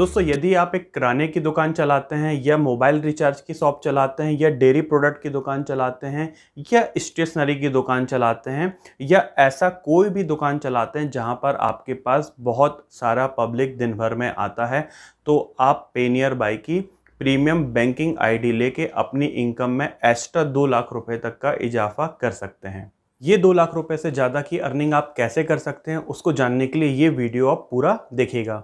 दोस्तों, यदि आप एक किराने की दुकान चलाते हैं या मोबाइल रिचार्ज की शॉप चलाते हैं या डेयरी प्रोडक्ट की दुकान चलाते हैं या स्टेशनरी की दुकान चलाते हैं या ऐसा कोई भी दुकान चलाते हैं जहां पर आपके पास बहुत सारा पब्लिक दिन भर में आता है, तो आप पेनियर बाई की प्रीमियम बैंकिंग आईडी लेके अपनी इनकम में एक्स्ट्रा 2 लाख रुपए तक का इजाफा कर सकते हैं। ये 2 लाख रुपए से ज़्यादा की अर्निंग आप कैसे कर सकते हैं, उसको जानने के लिए ये वीडियो आप पूरा देखिएगा।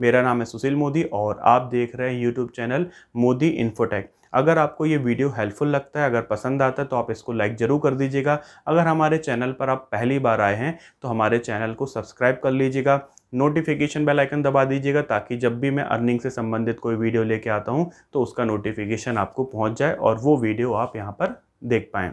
मेरा नाम है सुशील मोदी और आप देख रहे हैं यूट्यूब चैनल मोदी इन्फोटेक। अगर आपको ये वीडियो हेल्पफुल लगता है, अगर पसंद आता है तो आप इसको लाइक ज़रूर कर दीजिएगा। अगर हमारे चैनल पर आप पहली बार आए हैं तो हमारे चैनल को सब्सक्राइब कर लीजिएगा, नोटिफिकेशन बेल आइकन दबा दीजिएगा ताकि जब भी मैं अर्निंग से संबंधित कोई वीडियो लेके आता हूँ तो उसका नोटिफिकेशन आपको पहुँच जाए और वो वीडियो आप यहाँ पर देख पाएँ।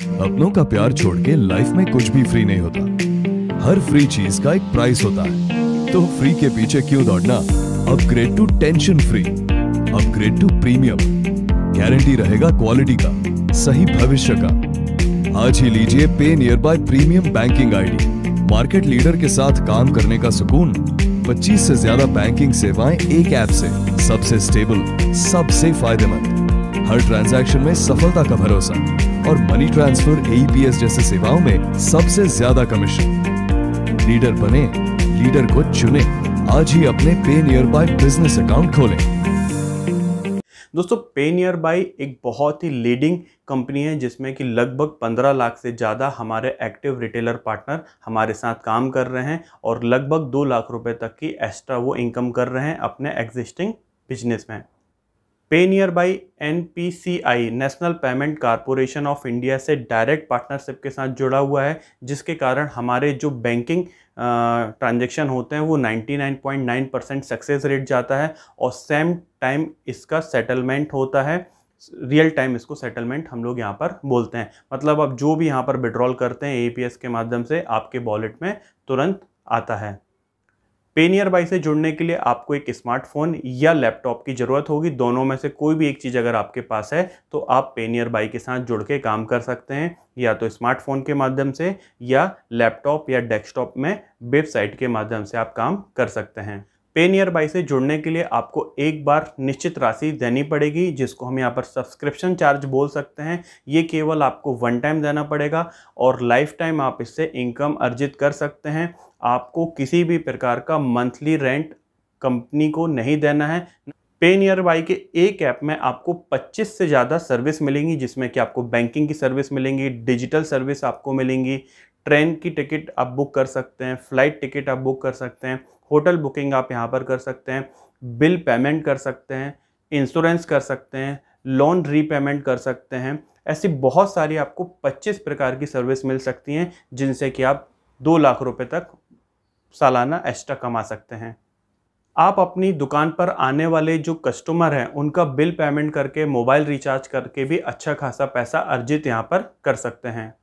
अपनों का प्यार छोड़ के लाइफ में कुछ भी फ्री नहीं होता। हर फ्री चीज का एक प्राइस होता है, तो फ्री के पीछे क्यों दौड़ना। Upgrade to tension free, upgrade to premium. Guarantee रहेगा क्वालिटी का, सही भविष्य का। आज ही लीजिए PayNearby premium banking ID. Market leader के साथ काम करने का सुकून। 25 से ज्यादा बैंकिंग सेवाएं एक ऐप से, सबसे स्टेबल, सबसे फायदेमंद। हर ट्रांजैक्शन में सफलता का भरोसा और मनी ट्रांसफर, AEPS जैसे सेवाओं में सबसे ज्यादा कमीशन। लीडर बने, लीडर को चुने। आज ही अपने पे नियर बाय बिजनेस अकाउंट खोलें। दोस्तों, पे नियर बाई एक बहुत ही लीडिंग कंपनी है जिसमें कि लगभग 15 लाख से ज़्यादा हमारे एक्टिव रिटेलर पार्टनर हमारे साथ काम कर रहे हैं और लगभग 2 लाख रुपए तक की एक्स्ट्रा वो इनकम कर रहे हैं अपने एग्जिस्टिंग बिजनेस में। पे near by NPCI national payment corporation of India से डायरेक्ट पार्टनरशिप के साथ जुड़ा हुआ है, जिसके कारण हमारे जो बैंकिंग ट्रांजैक्शन होते हैं वो 99.9% सक्सेस रेट जाता है और सेम टाइम इसका सेटलमेंट होता है। रियल टाइम इसको सेटलमेंट हम लोग यहाँ पर बोलते हैं। मतलब आप जो भी यहाँ पर विड्रॉल करते हैं AEPS के माध्यम से आपके वॉलेट में तुरंत आता है। पे नियर बाई से जुड़ने के लिए आपको एक स्मार्टफोन या लैपटॉप की ज़रूरत होगी। दोनों में से कोई भी एक चीज़ अगर आपके पास है तो आप पे नियर बाई के साथ जुड़ के काम कर सकते हैं, या तो स्मार्टफोन के माध्यम से या लैपटॉप या डेस्कटॉप में वेबसाइट के माध्यम से आप काम कर सकते हैं। पे नियर बाई से जुड़ने के लिए आपको एक बार निश्चित राशि देनी पड़ेगी, जिसको हम यहाँ पर सब्सक्रिप्शन चार्ज बोल सकते हैं। ये केवल आपको वन टाइम देना पड़ेगा और लाइफ टाइम आप इससे इनकम अर्जित कर सकते हैं। आपको किसी भी प्रकार का मंथली रेंट कंपनी को नहीं देना है। पे नियर बाई के एक ऐप में आपको 25 से ज़्यादा सर्विस मिलेंगी, जिसमें कि आपको बैंकिंग की सर्विस मिलेंगी, डिजिटल सर्विस आपको मिलेंगी, ट्रेन की टिकट आप बुक कर सकते हैं, फ्लाइट टिकट आप बुक कर सकते हैं, होटल बुकिंग आप यहाँ पर कर सकते हैं, बिल पेमेंट कर सकते हैं, इंश्योरेंस कर सकते हैं, लोन रीपेमेंट कर सकते हैं। ऐसी बहुत सारी आपको 25 प्रकार की सर्विस मिल सकती हैं, जिनसे कि आप 2 लाख रुपए तक सालाना एक्स्ट्रा कमा सकते हैं। आप अपनी दुकान पर आने वाले जो कस्टमर हैं उनका बिल पेमेंट करके, मोबाइल रिचार्ज करके भी अच्छा खासा पैसा अर्जित यहाँ पर कर सकते हैं।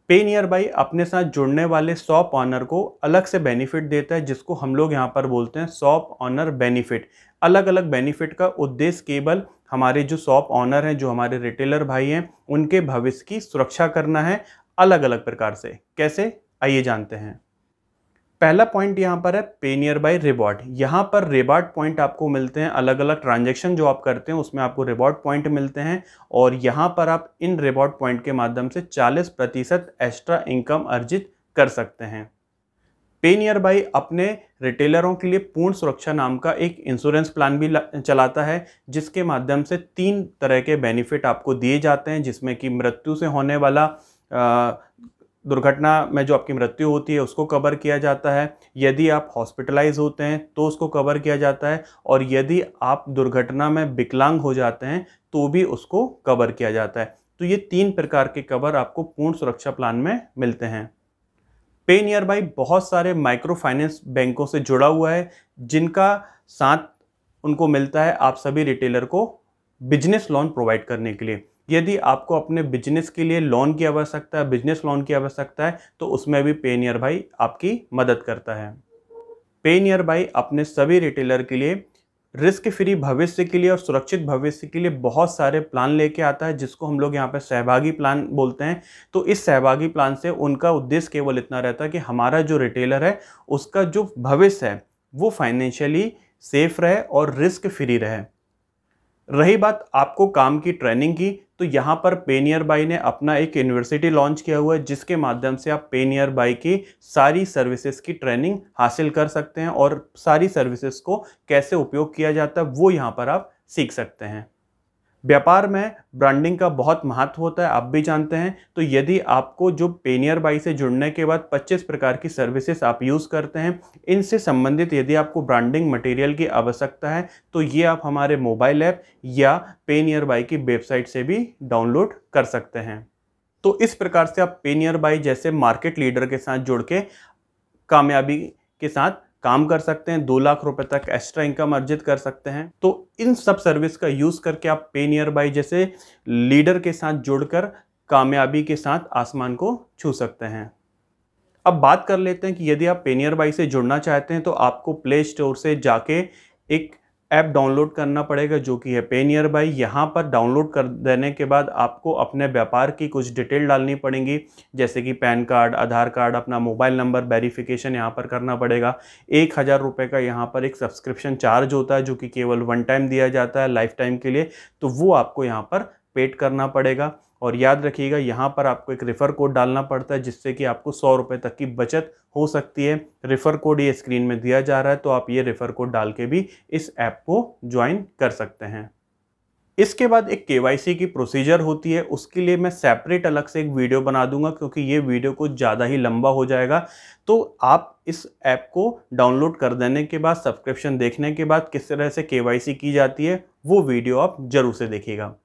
पे नियर बाई अपने साथ जुड़ने वाले शॉप ऑनर को अलग से बेनिफिट देता है, जिसको हम लोग यहाँ पर बोलते हैं शॉप ऑनर बेनिफिट। अलग अलग बेनिफिट का उद्देश्य केवल हमारे जो शॉप ऑनर हैं, जो हमारे रिटेलर भाई हैं, उनके भविष्य की सुरक्षा करना है अलग अलग प्रकार से। कैसे, आइए जानते हैं। पहला पॉइंट यहाँ पर है पे नियर बाई रिवॉर्ड। यहाँ पर रिवॉर्ड पॉइंट आपको मिलते हैं, अलग अलग ट्रांजैक्शन जो आप करते हैं उसमें आपको रिवॉर्ड पॉइंट मिलते हैं और यहाँ पर आप इन रिवॉर्ड पॉइंट के माध्यम से 40% एक्स्ट्रा इनकम अर्जित कर सकते हैं। पे नियर बाई अपने रिटेलरों के लिए पूर्ण सुरक्षा नाम का एक इंश्योरेंस प्लान भी चलाता है, जिसके माध्यम से 3 तरह के बेनिफिट आपको दिए जाते हैं, जिसमें कि मृत्यु से होने वाला दुर्घटना में जो आपकी मृत्यु होती है उसको कवर किया जाता है, यदि आप हॉस्पिटलाइज होते हैं तो उसको कवर किया जाता है, और यदि आप दुर्घटना में विकलांग हो जाते हैं तो भी उसको कवर किया जाता है। तो ये 3 प्रकार के कवर आपको पूर्ण सुरक्षा प्लान में मिलते हैं। पे नियर बाई बहुत सारे माइक्रो फाइनेंस बैंकों से जुड़ा हुआ है, जिनका साथ उनको मिलता है आप सभी रिटेलर को बिजनेस लोन प्रोवाइड करने के लिए। यदि आपको अपने बिजनेस के लिए लोन की आवश्यकता है, बिजनेस लोन की आवश्यकता है, तो उसमें भी पे नियर बाई आपकी मदद करता है। पे नियर बाई अपने सभी रिटेलर के लिए रिस्क फ्री भविष्य के लिए और सुरक्षित भविष्य के लिए बहुत सारे प्लान लेके आता है, जिसको हम लोग यहाँ पे सहभागी प्लान बोलते हैं। तो इस सहभागी प्लान से उनका उद्देश्य केवल इतना रहता है कि हमारा जो रिटेलर है उसका जो भविष्य है वो फाइनेंशियली सेफ रहे और रिस्क फ्री रहे। रही बात आपको काम की ट्रेनिंग की, तो यहाँ पर पेनियरबाई ने अपना एक यूनिवर्सिटी लॉन्च किया हुआ है जिसके माध्यम से आप पेनियरबाई की सारी सर्विसेज की ट्रेनिंग हासिल कर सकते हैं और सारी सर्विसेज को कैसे उपयोग किया जाता है वो यहाँ पर आप सीख सकते हैं। व्यापार में ब्रांडिंग का बहुत महत्व होता है, आप भी जानते हैं। तो यदि आपको जो पेनियरबाई से जुड़ने के बाद 25 प्रकार की सर्विसेज आप यूज़ करते हैं, इनसे संबंधित यदि आपको ब्रांडिंग मटेरियल की आवश्यकता है तो ये आप हमारे मोबाइल ऐप या पेनियरबाई की वेबसाइट से भी डाउनलोड कर सकते हैं। तो इस प्रकार से आप पेनियरबाई जैसे मार्केट लीडर के साथ जुड़ के कामयाबी के साथ काम कर सकते हैं, 2 लाख रुपए तक एक्स्ट्रा इनकम अर्जित कर सकते हैं। तो इन सब सर्विस का यूज़ करके आप पेनियरबाई जैसे लीडर के साथ जुड़कर कामयाबी के साथ आसमान को छू सकते हैं। अब बात कर लेते हैं कि यदि आप पेनियरबाई से जुड़ना चाहते हैं तो आपको प्ले स्टोर से जाके एक ऐप डाउनलोड करना पड़ेगा जो कि है पेनियरबाई। यहाँ पर डाउनलोड कर देने के बाद आपको अपने व्यापार की कुछ डिटेल डालनी पड़ेंगी, जैसे कि पैन कार्ड, आधार कार्ड, अपना मोबाइल नंबर वेरिफिकेशन यहाँ पर करना पड़ेगा। 1000 रुपये का यहाँ पर एक सब्सक्रिप्शन चार्ज होता है जो कि केवल 1 टाइम दिया जाता है लाइफ टाइम के लिए, तो वो आपको यहाँ पर पेड करना पड़ेगा। और याद रखिएगा यहाँ पर आपको एक रेफ़र कोड डालना पड़ता है जिससे कि आपको 100 रुपये तक की बचत हो सकती है। रेफ़र कोड ये स्क्रीन में दिया जा रहा है, तो आप ये रेफ़र कोड डाल के भी इस ऐप को ज्वाइन कर सकते हैं। इसके बाद एक KYC की प्रोसीजर होती है, उसके लिए मैं सेपरेट अलग से एक वीडियो बना दूंगा क्योंकि ये वीडियो कुछ ज़्यादा ही लंबा हो जाएगा। तो आप इस ऐप को डाउनलोड कर देने के बाद, सब्सक्रिप्शन देखने के बाद किस तरह से KYC की जाती है वो वीडियो आप ज़रूर से देखिएगा।